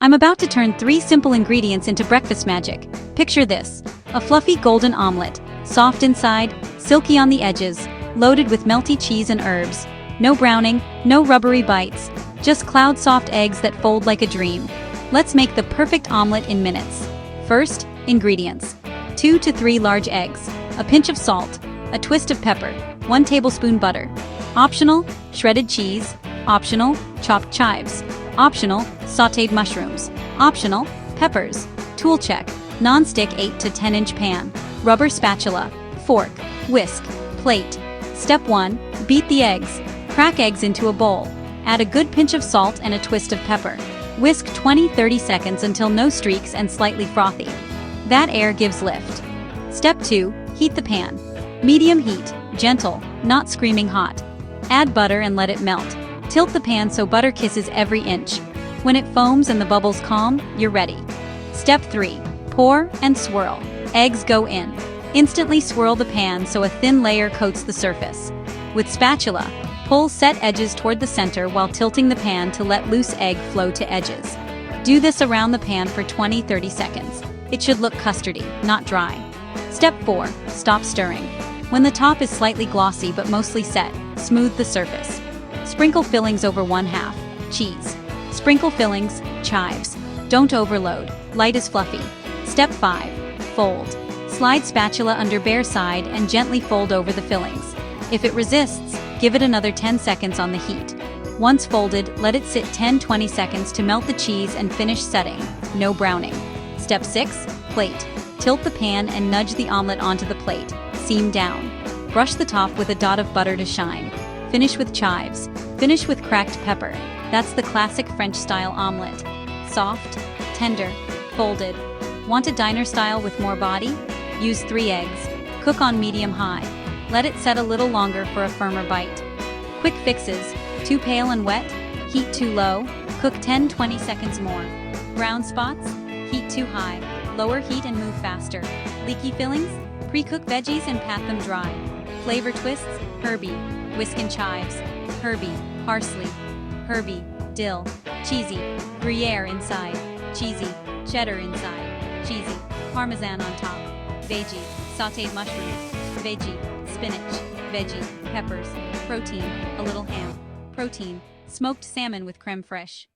I'm about to turn 3 simple ingredients into breakfast magic. Picture this: a fluffy golden omelet, soft inside, silky on the edges, loaded with melty cheese and herbs. No browning, no rubbery bites, just cloud-soft eggs that fold like a dream. Let's make the perfect omelet in minutes. First, ingredients: 2 to 3 large eggs, a pinch of salt, a twist of pepper, 1 tablespoon butter. Optional, shredded cheese. Optional, chopped chives. Optional, sautéed mushrooms. Optional, peppers. Tool check: non-stick 8 to 10-inch pan. Rubber spatula. Fork. Whisk. Plate. Step 1. Beat the eggs. Crack eggs into a bowl. Add a good pinch of salt and a twist of pepper. Whisk 20-30 seconds until no streaks and slightly frothy. That air gives lift. Step 2. Heat the pan. Medium heat, gentle, not screaming hot. Add butter and let it melt. Tilt the pan so butter kisses every inch. When it foams and the bubbles calm, you're ready. Step 3. Pour and swirl. Eggs go in. Instantly swirl the pan so a thin layer coats the surface. With spatula, pull set edges toward the center while tilting the pan to let loose egg flow to edges. Do this around the pan for 20-30 seconds. It should look custardy, not dry. Step 4. Stop stirring. When the top is slightly glossy but mostly set, smooth the surface. Sprinkle fillings over 1/2. Cheese. Sprinkle fillings, chives. Don't overload. Light is fluffy. Step 5. Fold. Slide spatula under bare side and gently fold over the fillings. If it resists, give it another 10 seconds on the heat. Once folded, let it sit 10-20 seconds to melt the cheese and finish setting. No browning. Step 6. Plate. Tilt the pan and nudge the omelet onto the plate. Seam down. Brush the top with a dot of butter to shine. Finish with chives. Finish with cracked pepper. That's the classic French-style omelet. Soft, tender, folded. Want a diner style with more body? Use 3 eggs. Cook on medium-high. Let it set a little longer for a firmer bite. Quick fixes: too pale and wet? Heat too low? Cook 10-20 seconds more. Brown spots? Heat too high. Lower heat and move faster. Leaky fillings? Pre-cook veggies and pat them dry. Flavor twists: herby, whisk and chives. Herby, parsley. Herby, dill. Cheesy, Gruyere inside. Cheesy, cheddar inside. Cheesy, Parmesan on top. Veggie, sautéed mushrooms. Veggie, spinach. Veggie, peppers. Protein, a little ham. Protein, smoked salmon with creme fraiche.